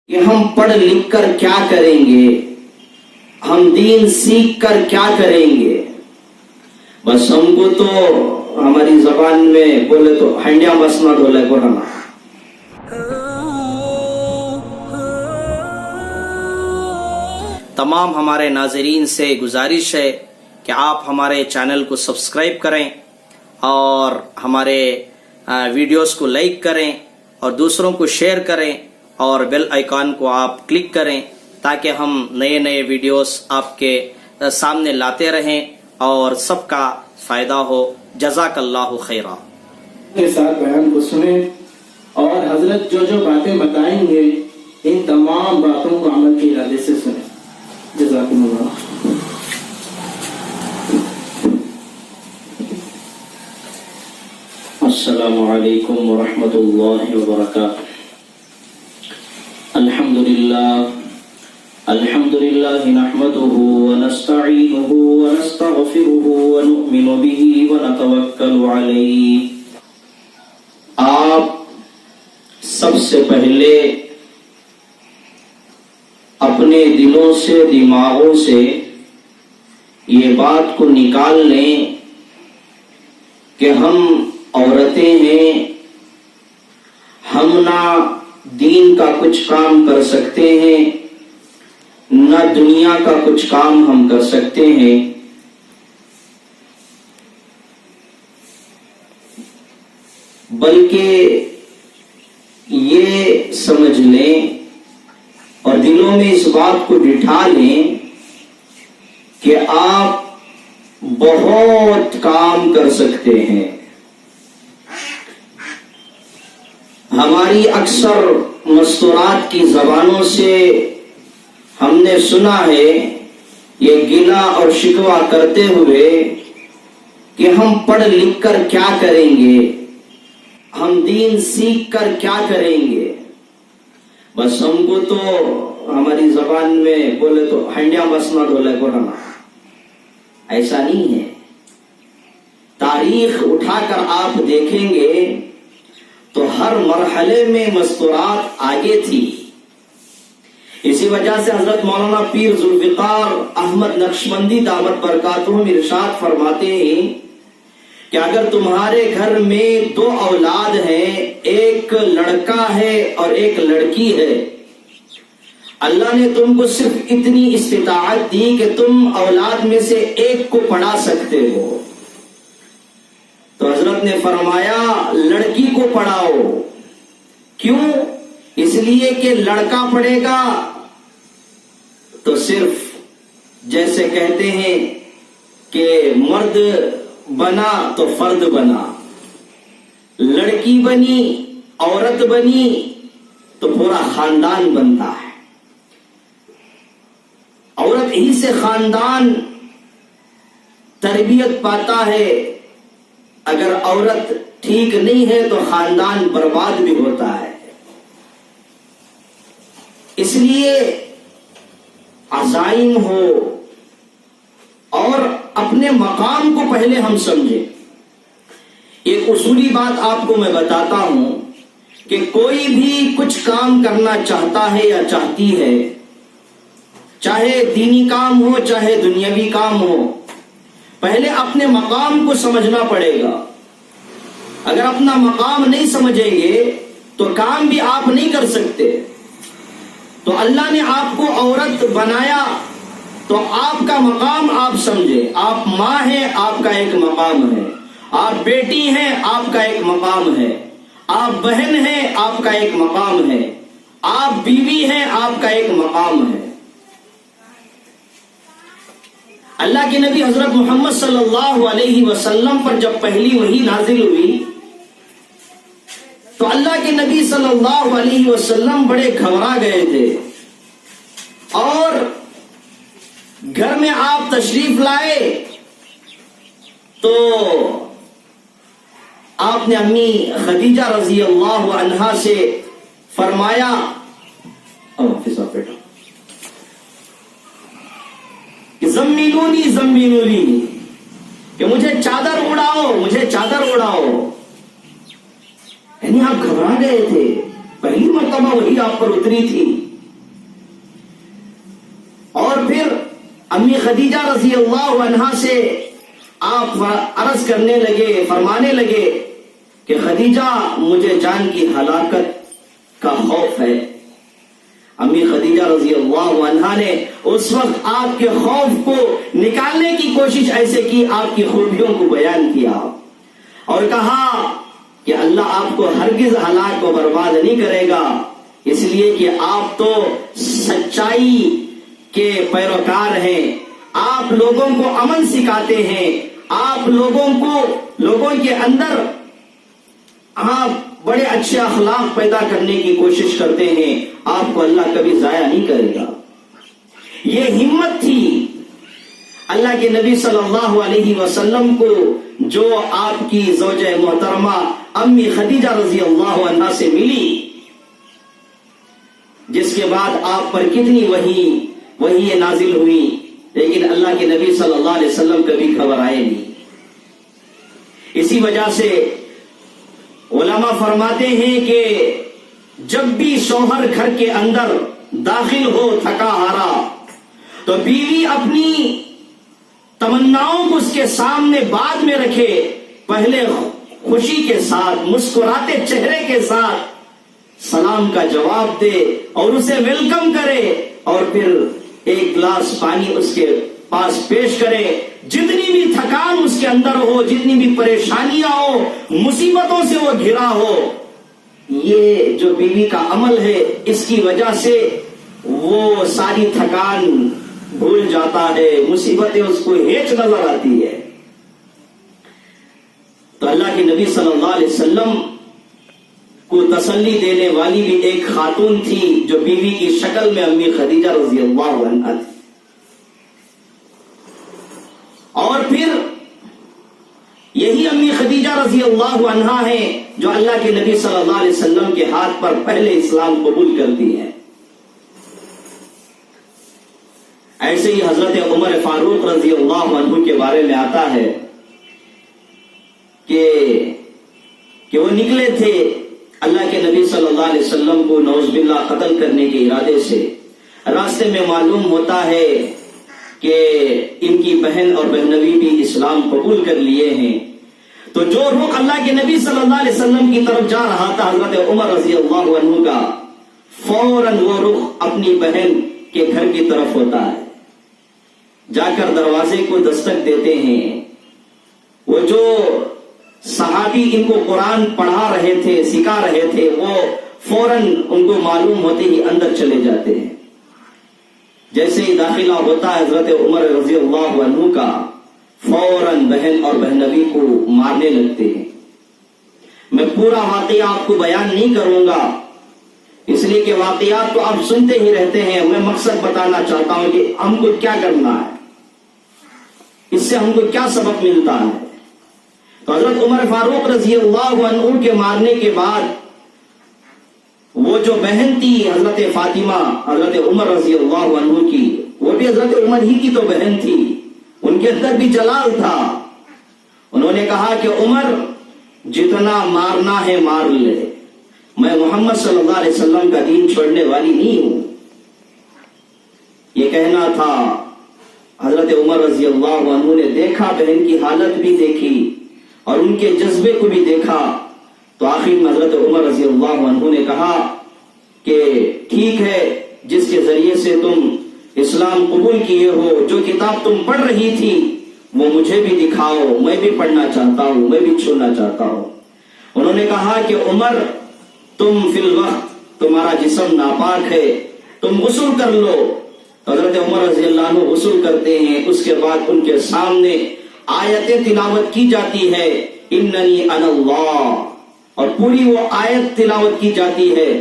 کہ ہم پڑھ لکھ کر کیا کریں گے، ہم دین سیکھ کر کیا کریں گے۔ بس ہم کو تو ہماری زبان میں بولے تو ہنڈیا بسنا ڈولے کو رہنا۔ تمام ہمارے ناظرین سے گزارش ہے کہ آپ ہمارے چینل کو سبسکرائب کریں اور ہمارے ویڈیوز کو لائک کریں اور دوسروں کو شیئر کریں اور بیل آئیکن کو آپ کلک کریں تاکہ ہم نئے نئے ویڈیوز آپ کے سامنے لاتے رہیں اور سب کا فائدہ ہو۔ جزاک اللہ خیرہ۔ کے ساتھ بیان کو سنیں اور حضرت جو جو باتیں بتائیں گے ان تمام باتوں کو عمل کے ارادے سے سنیں۔ جزاکم اللہ۔ السلام علیکم ورحمۃ اللہ وبرکاتہ۔ الحمد للہ نحمده ونستعینه ونستغفره ونؤمن به ونتوکل علیہ۔ آپ سب سے پہلے اپنے دلوں سے دماغوں سے یہ بات کو نکال لیں کہ ہم عورتیں ہیں، ہم نہ دین کا کچھ کام کر سکتے ہیں نہ دنیا کا کچھ کام ہم کر سکتے ہیں۔ بلکہ یہ سمجھ لیں اور دلوں میں اس بات کو بٹھا لیں کہ آپ بہت کام کر سکتے ہیں۔ ہماری اکثر مستورات کی زبانوں سے ہم نے سنا ہے یہ گلہ اور شکوہ کرتے ہوئے کہ ہم پڑھ لکھ کر کیا کریں گے، ہم دین سیکھ کر کیا کریں گے۔ بس ہم کو تو ہماری زبان میں بولے تو ہنڈیا بسنا ڈولے کو رہنا۔ ایسا نہیں ہے۔ تاریخ اٹھا کر آپ دیکھیں گے تو ہر مرحلے میں مستورات آگے تھی۔ اسی وجہ سے حضرت مولانا پیر ذوالفقار احمد نقشبندی دامت برکاتہم ارشاد فرماتے ہیں کہ اگر تمہارے گھر میں دو اولاد ہیں، ایک لڑکا ہے اور ایک لڑکی ہے، اللہ نے تم کو صرف اتنی استطاعت دی کہ تم اولاد میں سے ایک کو پڑھا سکتے ہو، تو حضرت نے فرمایا لڑکی کو پڑھاؤ۔ کیوں؟ اس لیے کہ لڑکا پڑھے گا تو صرف جیسے کہتے ہیں کہ مرد بنا تو فرد بنا، لڑکی بنی عورت بنی تو پورا خاندان بنتا ہے۔ عورت ہی سے خاندان تربیت پاتا ہے، اگر عورت ٹھیک نہیں ہے تو خاندان برباد بھی ہوتا ہے۔ اس لیے عزائم ہو اور اپنے مقام کو پہلے ہم سمجھیں۔ ایک اصولی بات آپ کو میں بتاتا ہوں کہ کوئی بھی کچھ کام کرنا چاہتا ہے یا چاہتی ہے، چاہے دینی کام ہو چاہے دنیاوی کام ہو، پہلے اپنے مقام کو سمجھنا پڑے گا۔ اگر اپنا مقام نہیں سمجھیں گے تو کام بھی آپ نہیں کر سکتے۔ تو اللہ نے آپ کو عورت بنایا تو آپ کا مقام آپ سمجھیں۔ آپ ماں ہیں، آپ کا ایک مقام ہے۔ آپ بیٹی ہیں، آپ کا ایک مقام ہے۔ آپ بہن ہیں، آپ کا ایک مقام ہے۔ آپ بیوی ہیں، آپ کا ایک مقام ہے۔ اللہ کے نبی حضرت محمد صلی اللہ علیہ وسلم پر جب پہلی وحی نازل ہوئی تو اللہ کے نبی صلی اللہ علیہ وسلم بڑے گھبرا گئے تھے، اور گھر میں آپ تشریف لائے تو آپ نے امی خدیجہ رضی اللہ عنہا سے فرمایا زمینونی زمینونی، کہ مجھے چادر اڑاؤ، مجھے چادر اڑاؤ۔ یعنی آپ گھبرا گئے تھے، پہلی مرتبہ وہی آپ پر اتری تھی، امی خدیجہ رضی اللہ عنہا سے آپ عرض کرنے لگے، فرمانے لگے کہ خدیجہ مجھے جان کی ہلاکت کا خوف ہے۔ امی خدیجہ رضی اللہ عنہا نے اس وقت آپ کے خوف کو نکالنے کی کوشش ایسے کی، آپ کی خوبیوں کو بیان کیا اور کہا کہ اللہ آپ کو ہرگز ہلاک و برباد نہیں کرے گا، اس لیے کہ آپ تو سچائی کے پیروکار ہیں، آپ لوگوں کو امن سکھاتے ہیں، آپ لوگوں کے اندر آپ بڑے اچھے اخلاق پیدا کرنے کی کوشش کرتے ہیں، آپ کو اللہ کبھی ضائع نہیں کرے گا۔ یہ ہمت تھی اللہ کے نبی صلی اللہ علیہ وسلم کو جو آپ کی زوجہ محترمہ امی خدیجہ رضی اللہ عنہا سے ملی، جس کے بعد آپ پر کتنی وحی نازل ہوئی، لیکن اللہ کے نبی صلی اللہ علیہ وسلم کبھی گھبرائے نہیں۔ اسی وجہ سے علماء فرماتے ہیں کہ جب بھی شوہر گھر کے اندر داخل ہو تھکا ہارا تو بیوی اپنی تمناؤں کو اس کے سامنے بعد میں رکھے، پہلے خوشی کے ساتھ مسکراتے چہرے کے ساتھ سلام کا جواب دے اور اسے ویلکم کرے، اور پھر ایک گلاس پانی اس کے پاس پیش کرے۔ جتنی بھی تھکان اس کے اندر ہو، جتنی بھی پریشانیاں ہو، مصیبتوں سے وہ گھرا ہو، یہ جو بیوی کا عمل ہے اس کی وجہ سے وہ ساری تھکان بھول جاتا ہے، مصیبتیں اس کو ہیچ نظر آتی ہے۔ تو اللہ کے نبی صلی اللہ علیہ وسلم کو تسلی دینے والی بھی ایک خاتون تھی جو بیوی کی شکل میں امی خدیجہ رضی اللہ عنہا تھی۔ اور پھر یہی امی خدیجہ رضی اللہ عنہا ہیں جو اللہ کے نبی صلی اللہ علیہ وسلم کے ہاتھ پر پہلے اسلام قبول کرتی ہیں۔ ایسے ہی حضرت عمر فاروق رضی اللہ عنہ کے بارے میں آتا ہے کہ وہ نکلے تھے اللہ کے نبی صلی اللہ علیہ وسلم کو نعوذ باللہ قتل کرنے کے ارادے سے۔ راستے میں معلوم ہوتا ہے کہ ان کی بہن اور بہنوی بھی اسلام قبول کر لیے ہیں، تو جو رخ اللہ کے نبی صلی اللہ علیہ وسلم کی طرف جا رہا تھا حضرت عمر رضی اللہ عنہ کا، فوراً وہ رخ اپنی بہن کے گھر کی طرف ہوتا ہے۔ جا کر دروازے کو دستک دیتے ہیں، وہ جو صحابی ان کو قرآن پڑھا رہے تھے، سکھا رہے تھے، وہ فوراً ان کو معلوم ہوتے ہی اندر چلے جاتے ہیں۔ جیسے ہی داخلہ ہوتا ہے حضرت عمر رضی اللہ عنہ کا، فوراً بہن اور بہنوی کو مارنے لگتے ہیں۔ میں پورا واقعہ آپ کو بیان نہیں کروں گا، اس لیے کہ واقعات تو آپ سنتے ہی رہتے ہیں۔ میں مقصد بتانا چاہتا ہوں کہ ہم کو کیا کرنا ہے، اس سے ہم کو کیا سبق ملتا ہے۔ تو حضرت عمر فاروق رضی اللہ عنہ کے مارنے کے بعد وہ جو بہن تھی حضرت فاطمہ حضرت عمر رضی اللہ عنہ کی، وہ بھی حضرت عمر ہی کی تو بہن تھی، ان کے اندر بھی جلال تھا۔ انہوں نے کہا کہ عمر جتنا مارنا ہے مار لے، میں محمد صلی اللہ علیہ وسلم کا دین چھوڑنے والی نہیں ہوں۔ یہ کہنا تھا۔ حضرت عمر رضی اللہ عنہ نے دیکھا، بہن کی حالت بھی دیکھی اور ان کے جذبے کو بھی دیکھا، تو آخر میں حضرت عمر رضی اللہ عنہ نے کہا کہ ٹھیک ہے، جس کے ذریعے سے تم اسلام قبول کیے ہو، جو کتاب تم پڑھ رہی تھی وہ مجھے بھی دکھاؤ، میں بھی پڑھنا چاہتا ہوں، میں بھی چھونا چاہتا ہوں۔ انہوں نے کہا کہ عمر تم فی الوقت تمہارا جسم ناپاک ہے، تم غسل کر لو۔ حضرت عمر رضی اللہ عنہ غسل کرتے ہیں، اس کے بعد ان کے سامنے آیتیں تلاوت کی جاتی ہے، اننی انا اللہ، اور پوری وہ آیت تلاوت کی جاتی ہے۔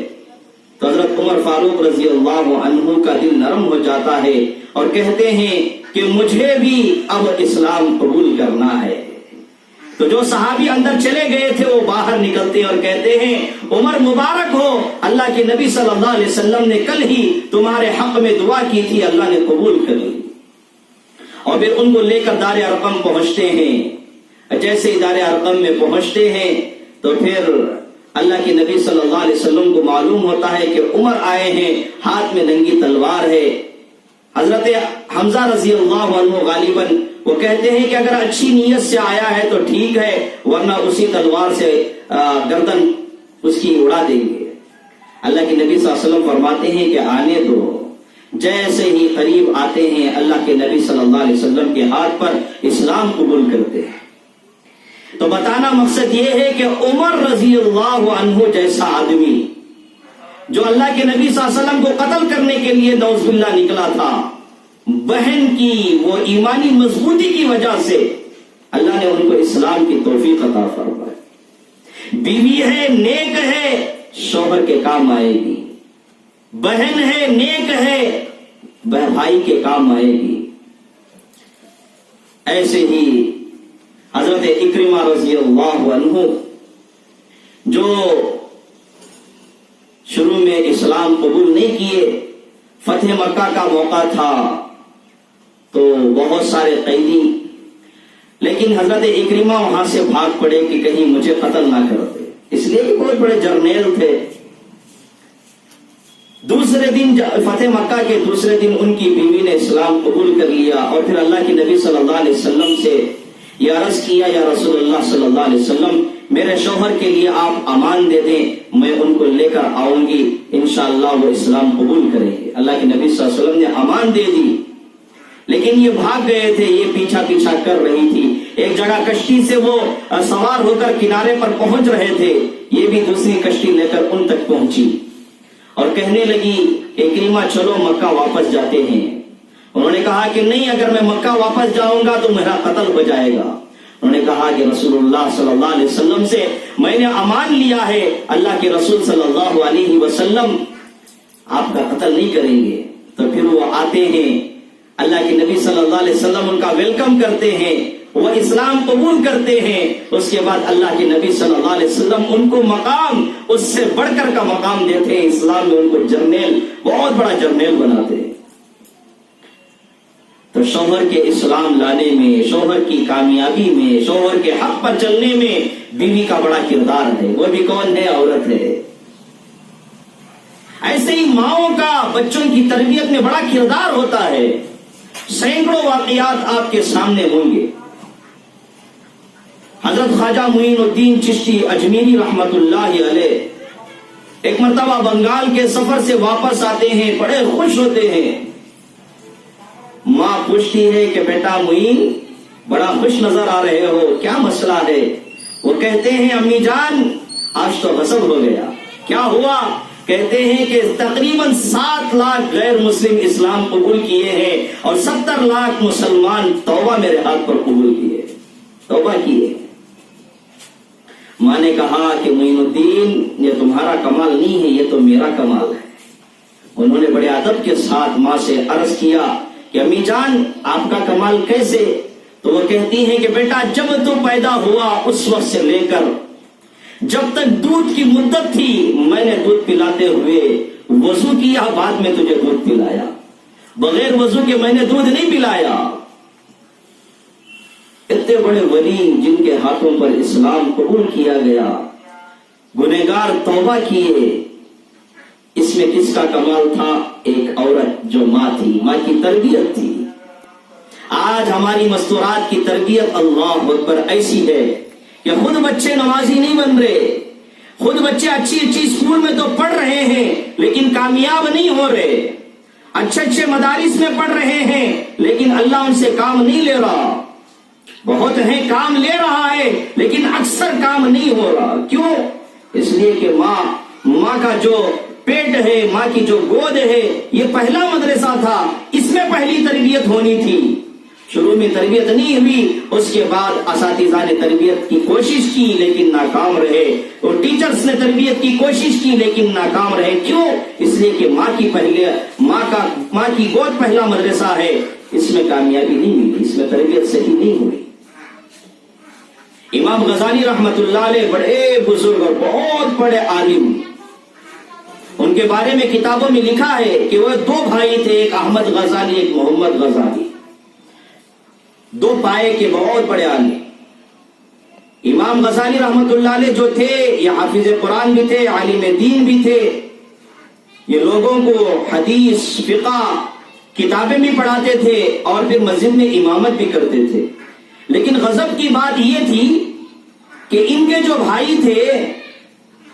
تو حضرت عمر فاروق رضی اللہ عنہ کا دل نرم ہو جاتا ہے اور کہتے ہیں کہ مجھے بھی اب اسلام قبول کرنا ہے۔ تو جو صحابی اندر چلے گئے تھے وہ باہر نکلتے اور کہتے ہیں عمر مبارک ہو، اللہ کے نبی صلی اللہ علیہ وسلم نے کل ہی تمہارے حق میں دعا کی تھی، اللہ نے قبول کر لی۔ اور پھر ان کو لے کر دار ارقم پہنچتے ہیں۔ جیسے ہی دار ارقم میں پہنچتے ہیں تو پھر اللہ کے نبی صلی اللہ علیہ وسلم کو معلوم ہوتا ہے کہ عمر آئے ہیں، ہاتھ میں ننگی تلوار ہے۔ حضرت حمزہ رضی اللہ عنہ غالباً وہ کہتے ہیں کہ اگر اچھی نیت سے آیا ہے تو ٹھیک ہے، ورنہ اسی تلوار سے گردن اس کی اڑا دیں گے۔ اللہ کے نبی صلی اللہ علیہ وسلم فرماتے ہیں کہ آنے دو۔ جیسے ہی قریب آتے ہیں اللہ کے نبی صلی اللہ علیہ وسلم کے ہاتھ پر اسلام قبول کرتے ہیں۔ تو بتانا مقصد یہ ہے کہ عمر رضی اللہ عنہ جیسا آدمی جو اللہ کے نبی صلی اللہ علیہ وسلم کو قتل کرنے کے لیے نعوذ باللہ نکلا تھا، بہن کی وہ ایمانی مضبوطی کی وجہ سے اللہ نے ان کو اسلام کی توفیق عطا فرمائی۔ بیوی ہے، نیک ہے، شوہر کے کام آئے گی، بہن ہے، نیک ہے، بھائی کے کام آئے گی۔ ایسے ہی حضرت اکرمہ رضی اللہ عنہ جو شروع میں اسلام قبول نہیں کیے، فتح مکہ کا موقع تھا تو بہت سارے قیدی، لیکن حضرت اکرمہ وہاں سے بھاگ پڑے کہ کہیں مجھے قتل نہ کر دے، اس لیے کہ بہت بڑے جرنیل تھے۔ دوسرے دن فتح مکہ کے دوسرے دن ان کی بیوی نے اسلام قبول کر لیا اور پھر اللہ کے نبی صلی اللہ علیہ وسلم سے یہ عرض کیا، یا رسول اللہ صلی اللہ علیہ وسلم میرے شوہر کے لیے آپ امان دے دیں، میں ان کو لے کر آؤں گی، انشاءاللہ وہ اسلام قبول کریں گے۔ اللہ کے نبی صلی اللہ علیہ وسلم نے امان دے دی، لیکن یہ بھاگ گئے تھے، یہ پیچھا کر رہی تھی۔ ایک جگہ کشتی سے وہ سوار ہو کر کنارے پر پہنچ رہے تھے، یہ بھی دوسری کشتی لے کر ان تک پہنچی اور کہنے لگی اکرمہ چلو مکہ واپس جاتے ہیں۔ انہوں نے کہا کہ نہیں، اگر میں مکہ واپس جاؤں گا تو میرا قتل ہو جائے گا۔ انہوں نے کہا کہ رسول اللہ صلی اللہ علیہ وسلم سے میں نے امان لیا ہے، اللہ کے رسول صلی اللہ علیہ وسلم آپ کا قتل نہیں کریں گے۔ تو پھر وہ آتے ہیں، اللہ کے نبی صلی اللہ علیہ وسلم ان کا ویلکم کرتے ہیں، وہ اسلام قبول کرتے ہیں۔ اس کے بعد اللہ کے نبی صلی اللہ علیہ وسلم ان کو مقام اس سے بڑھ کر کا مقام دیتے ہیں، اسلام میں ان کو جرنیل، بہت بڑا جرنیل بناتے ہیں۔ تو شوہر کے اسلام لانے میں، شوہر کی کامیابی میں، شوہر کے حق پر چلنے میں بیوی کا بڑا کردار ہے۔ وہ بھی کون ہے؟ عورت ہے۔ ایسے ہی ماؤں کا بچوں کی تربیت میں بڑا کردار ہوتا ہے۔ سینکڑوں واقعات آپ کے سامنے ہوں گے۔ حضرت خواجہ معین الدین چشتی اجمیری رحمت اللہ علیہ ایک مرتبہ بنگال کے سفر سے واپس آتے ہیں، بڑے خوش ہوتے ہیں۔ ماں پوچھتی ہے کہ بیٹا معین بڑا خوش نظر آ رہے ہو، کیا مسئلہ ہے؟ وہ کہتے ہیں امی جان آج تو غضب ہو گیا۔ کیا ہوا؟ کہتے ہیں کہ تقریباً 7 لاکھ غیر مسلم اسلام قبول کیے ہیں اور 70 لاکھ مسلمان توبہ میرے ہاتھ پر قبول کیے، توبہ کیے۔ ماں نے کہا کہ معین الدین یہ تمہارا کمال نہیں ہے، یہ تو میرا کمال ہے۔ انہوں نے بڑے ادب کے ساتھ ماں سے عرض کیا کہ امی جان آپ کا کمال کیسے؟ تو وہ کہتی ہیں کہ بیٹا جب تو پیدا ہوا اس وقت سے لے کر جب تک دودھ کی مدت تھی میں نے دودھ پلاتے ہوئے وضو کیا، بعد میں تجھے دودھ پلایا، بغیر وضو کے میں نے دودھ نہیں پلایا۔ اتنے بڑے ولی جن کے ہاتھوں پر اسلام قبول کیا گیا، گنہگار توبہ کیے، اس میں کس کا کمال تھا؟ ایک عورت جو ماں تھی، ماں کی تربیت تھی۔ آج ہماری مستورات کی تربیت اللہ اکبر ایسی ہے کہ خود بچے نمازی نہیں بن رہے، خود بچے اچھی اسکول میں تو پڑھ رہے ہیں لیکن کامیاب نہیں ہو رہے، اچھے مدارس میں پڑھ رہے ہیں لیکن اللہ ان سے کام نہیں لے رہا۔ بہت ہیں کام لے رہا ہے لیکن اکثر کام نہیں ہو رہا۔ کیوں؟ اس لیے کہ ماں کا جو پیٹ ہے، ماں کی جو گود ہے، یہ پہلا مدرسہ تھا، اس میں پہلی تربیت ہونی تھی۔ شروع میں تربیت نہیں ہوئی، اس کے بعد اساتذہ نے تربیت کی کوشش کی لیکن ناکام رہے، اور ٹیچرز نے تربیت کی کوشش کی لیکن ناکام رہے۔ کیوں؟ اس لیے کہ ماں کی گود پہلا مدرسہ ہے، اس میں کامیابی نہیں ملی، اس میں تربیت صحیح نہیں ہوئی۔ امام غزالی رحمت اللہ علیہ بڑے بزرگ اور بہت بڑے عالم، ان کے بارے میں کتابوں میں لکھا ہے کہ وہ 2 بھائی تھے، ایک احمد غزالی ایک محمد غزالی، 2 پائے کے بہت بڑے عالم۔ امام غزالی رحمت اللہ علیہ جو تھے یہ حافظ قرآن بھی تھے، عالم دین بھی تھے، یہ لوگوں کو حدیث، فقہ، کتابیں بھی پڑھاتے تھے اور پھر مسجد میں امامت بھی کرتے تھے. لیکن غضب کی بات یہ تھی کہ ان کے جو بھائی تھے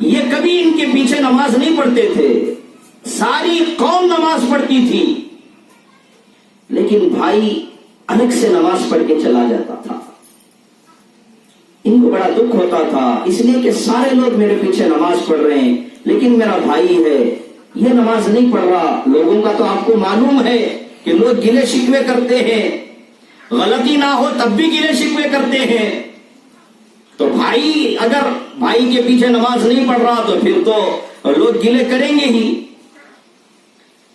یہ کبھی ان کے پیچھے نماز نہیں پڑھتے تھے. ساری قوم نماز پڑھتی تھی لیکن بھائی الگ سے نماز پڑھ کے چلا جاتا تھا. ان کو بڑا دکھ ہوتا تھا اس لیے کہ سارے لوگ میرے پیچھے نماز پڑھ رہے ہیں لیکن میرا بھائی ہے یہ نماز نہیں پڑھ رہا. لوگوں کا تو آپ کو معلوم ہے کہ لوگ گلے شکوے کرتے ہیں, غلطی نہ ہو تب بھی گلے شکوے کرتے ہیں. تو بھائی اگر بھائی کے پیچھے نماز نہیں پڑھ رہا تو پھر تو لوگ گلے کریں گے ہی.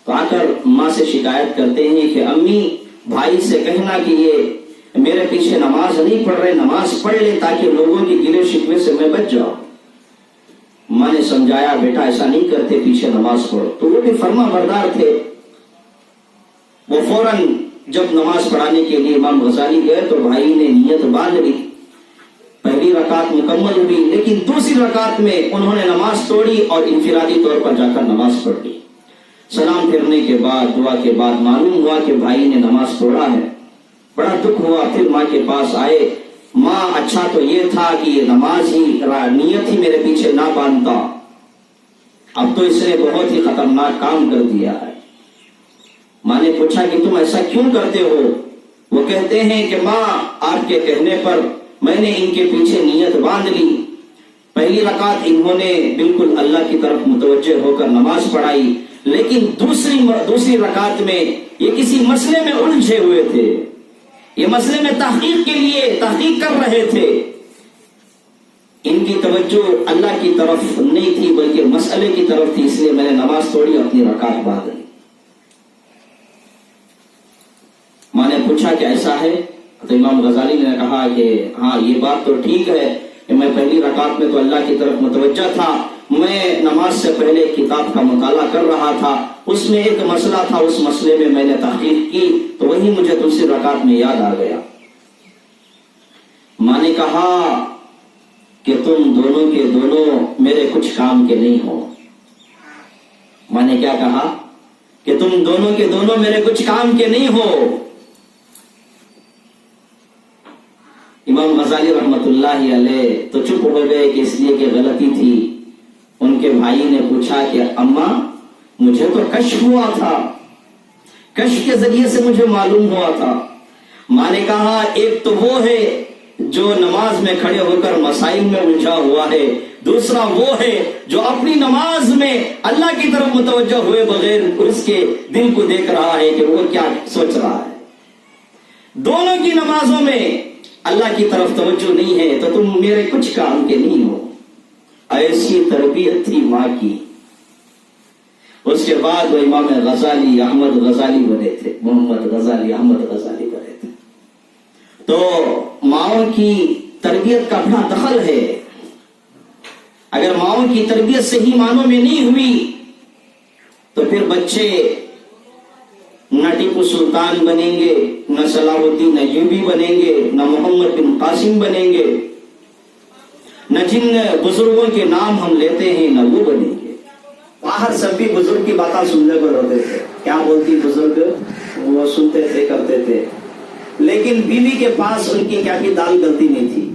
تو آ کر ماں سے شکایت کرتے ہیں کہ امی بھائی سے کہنا کہ یہ میرے پیچھے نماز نہیں پڑھ رہے, نماز پڑھ لے تاکہ لوگوں کی گلے شکوے سے میں بچ جاؤں. ماں نے سمجھایا بیٹا ایسا نہیں کرتے, پیچھے نماز پڑھو. تو وہ بھی فرما بردار تھے. وہ فوراً جب نماز پڑھانے کے لیے امام غزالی گئے تو بھائی نے نیت باندھ لی. پہلی رکعت مکمل ہوئی لیکن دوسری رکعت میں انہوں نے نماز توڑی اور انفرادی طور پر جا کر نماز پڑھ لی. سلام پھرنے کے بعد دعا کے بعد معلوم ہوا کہ بھائی نے نماز توڑا ہے. بڑا دکھ ہوا. پھر ماں کے پاس آئے. ماں اچھا تو یہ تھا کہ یہ نماز ہی نیت ہی میرے پیچھے نہ باندھتا, اب تو اس نے بہت ہی خطرناک کام کر دیا ہے. ماں نے پوچھا کہ تم ایسا کیوں کرتے ہو؟ وہ کہتے ہیں کہ ماں آپ کے کہنے پر میں نے ان کے پیچھے نیت باندھ لی. پہلی رکعت انہوں نے بالکل اللہ کی طرف متوجہ ہو کر نماز پڑھائی لیکن دوسری رکعت میں یہ کسی مسئلے میں الجھے ہوئے تھے. یہ مسئلے میں تحقیق کے لیے تحقیق کر رہے تھے. ان کی توجہ اللہ کی طرف نہیں تھی بلکہ مسئلے کی طرف تھی, اس لیے میں نے نماز توڑی اپنی رکعت باندھ لی. ماں نے پوچھا کہ ایسا ہے؟ تو امام غزالی نے کہا کہ ہاں یہ بات تو ٹھیک ہے کہ میں پہلی رکعت میں تو اللہ کی طرف متوجہ تھا, میں نماز سے پہلے کتاب کا مطالعہ کر رہا تھا, اس میں ایک مسئلہ تھا, اس مسئلے میں نے تحقیق کی تو وہی مجھے دوسری رکعت میں یاد آ گیا. ماں نے کہا کہ تم دونوں کے دونوں میرے کچھ کام کے نہیں ہو. ماں نے کیا کہا کہ تم دونوں کے دونوں میرے کچھ کام کے نہیں ہو. امام غزالی رحمت اللہ علیہ تو چپ ہو گئے کہ اس لیے کہ غلطی تھی. ان کے بھائی نے پوچھا کہ اماں مجھے تو کشف ہوا تھا, کشف کے ذریعے سے مجھے معلوم ہوا تھا. ماں نے کہا ایک تو وہ ہے جو نماز میں کھڑے ہو کر مسائل میں الجھا ہوا ہے, دوسرا وہ ہے جو اپنی نماز میں اللہ کی طرف متوجہ ہوئے بغیر اس کے دل کو دیکھ رہا ہے کہ وہ کیا سوچ رہا ہے. دونوں کی نمازوں میں اللہ کی طرف توجہ نہیں ہے تو تم میرے کچھ کام کے نہیں ہو. ایسی تربیت تھی ماں کی. اس کے بعد وہ امام غزالی احمد غزالی بنے تھے, محمد غزالی احمد غزالی بنے تھے. تو ماؤں کی تربیت کا بڑا دخل ہے. اگر ماؤں کی تربیت صحیح معنوں میں نہیں ہوئی تو پھر بچے نہ ٹیپو سلطان بنیں گے, نہ صلاح الدین ایوبی بنیں گے, نہ محمد بن قاسم بنیں گے, نہ جن بزرگوں کے نام ہم لیتے ہیں نہ وہ بنیں گے. باہر سب بھی بزرگ کی باتیں سننے پر ہوتے تھے, کیا بولتی بزرگ وہ سنتے تھے کرتے تھے, لیکن بیوی کے پاس ان کی کیا کی دال گلتی نہیں تھی.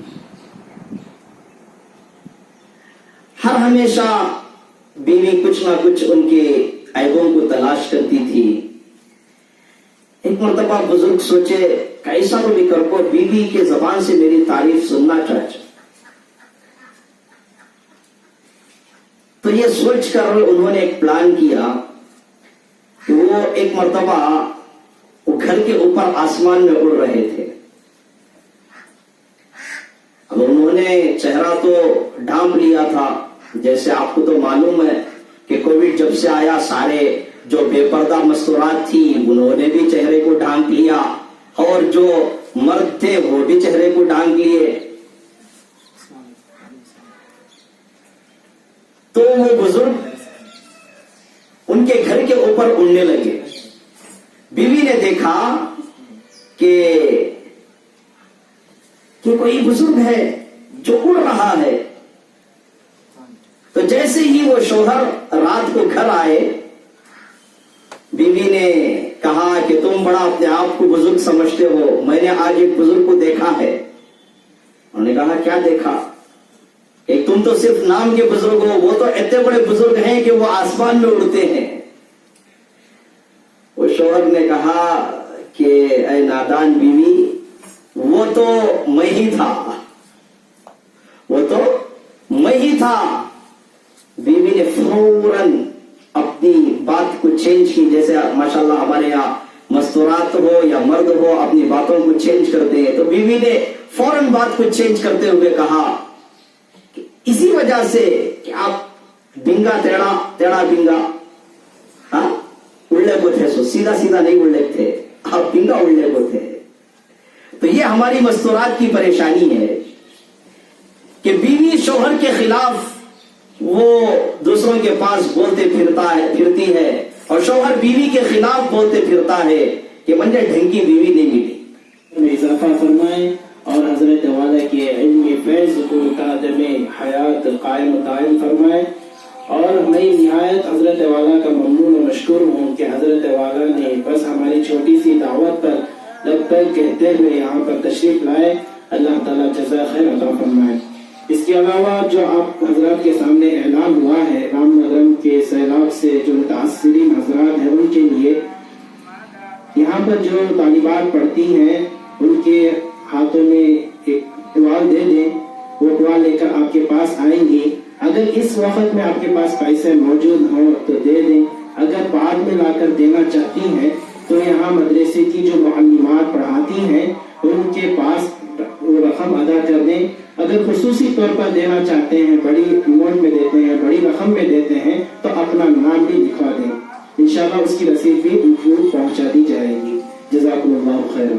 ہر ہمیشہ بیوی کچھ نہ کچھ ان کے عیبوں کو تلاش کرتی تھی. ایک مرتبہ بزرگ سوچے کیسا تو بھی کر کو بیوی کے زبان سے میری تعریف سننا چاہتے. تو یہ سوچ کر انہوں نے ایک پلان کیا کہ وہ ایک مرتبہ وہ گھر کے اوپر آسمان میں اڑ رہے تھے. اب انہوں نے چہرہ تو ڈھانپ لیا تھا, جیسے آپ کو تو معلوم ہے کہ کووڈ جب سے آیا سارے جو بے پردہ مستورات تھی انہوں نے بھی چہرے کو ڈھانپ لیا, اور جو مرد تھے وہ بھی چہرے کو ڈھانپ لیے. تو وہ بزرگ ان کے گھر کے اوپر اڑنے لگے. بیوی نے دیکھا کہ کوئی بزرگ ہے جو اڑ رہا ہے. تو جیسے ہی وہ شوہر رات کو گھر آئے, بیوی نے کہا کہ تم بڑا اپنے آپ کو بزرگ سمجھتے ہو، میں نے آج ایک بزرگ کو دیکھا ہے۔ انہوں نے کہا کیا دیکھا؟ ایک تم تو صرف نام کے بزرگ ہو، وہ تو اتنے بڑے بزرگ ہیں کہ وہ آسمان میں اڑتے ہیں۔ وہ شوہر نے کہا کہ اے نادان بیوی، وہ تو میں ہی تھا، وہ تو میں ہی تھا۔ بیوی نے فوراً اپنی بات کو چینج کی، جیسے ماشاءاللہ ہمارے یہاں مستورات ہو یا مرد ہو اپنی باتوں کو چینج کرتے ہیں، تو بیوی نے فوراً بات کو چینج کرتے ہوئے کہا کہ اسی وجہ سے کہ آپ بنگا تیڑا بنگا، ہاں اڑے کو تھے، سو سیدھا سیدھا نہیں اڑے تھے، آپ بنگا اڑے کو تھے۔ تو یہ ہماری مستورات کی پریشانی ہے کہ بیوی شوہر کے خلاف وہ دوسروں کے پاس بولتے پھرتی ہے، اور شوہر بیوی کے خلاف بولتے پھرتا ہے کہ مجھے ڈھنگ کی بیوی نہیں ملی۔ اضافہ فرمائیں اور حضرت والا کے علمی فیض کو قدم حیات قائم و دائم فرمائیں۔ اور میں نہایت حضرت والا کا ممنون و مشکور ہوں کہ حضرت والا نے بس ہماری چھوٹی سی دعوت پر لبیک کہتے ہوئے یہاں پر تشریف لائے۔ اللہ تعالیٰ جزا خیر عطا فرمائے۔ اس کے علاوہ جو آپ حضرات کے سامنے اعلان ہوا ہے، رام نگرم کے سیلاب سے جو متاثرین حضرات ہیں ان کے لیے یہاں پر جو طالبات پڑھتی ہیں ان کے ہاتھوں میں ایک ٹوال دے دیں، وہ ٹوال لے کر آپ کے پاس آئیں گی۔ اگر اس وقت میں آپ کے پاس پیسے موجود ہوں تو دے دیں، اگر بعد میں لا کر دینا چاہتی ہیں تو یہاں مدرسے کی جو معلمات پڑھاتی ہیں ان کے پاس وہ رقم ادا کر دیں۔ اگر خصوصی طور پر دینا چاہتے ہیں، بڑی اماؤنٹ میں دیتے ہیں، بڑی رقم میں دیتے ہیں تو اپنا نام بھی لکھوا دیں، انشاءاللہ اس کی رسید بھی ان کو پہنچا دی جائے گی۔ جزاکم اللہ خیرا۔